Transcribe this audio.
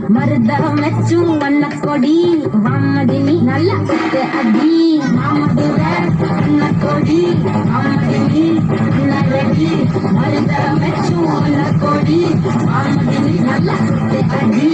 மருதகம் வச்சும் வண்ண கொடி வாமதினி நல்ல அடி மாமதுர வண்ண கொடி வாமதினி நல்லடி மருதகம் வச்சும் வண்ண கொடி வாமதினி நல்ல அடி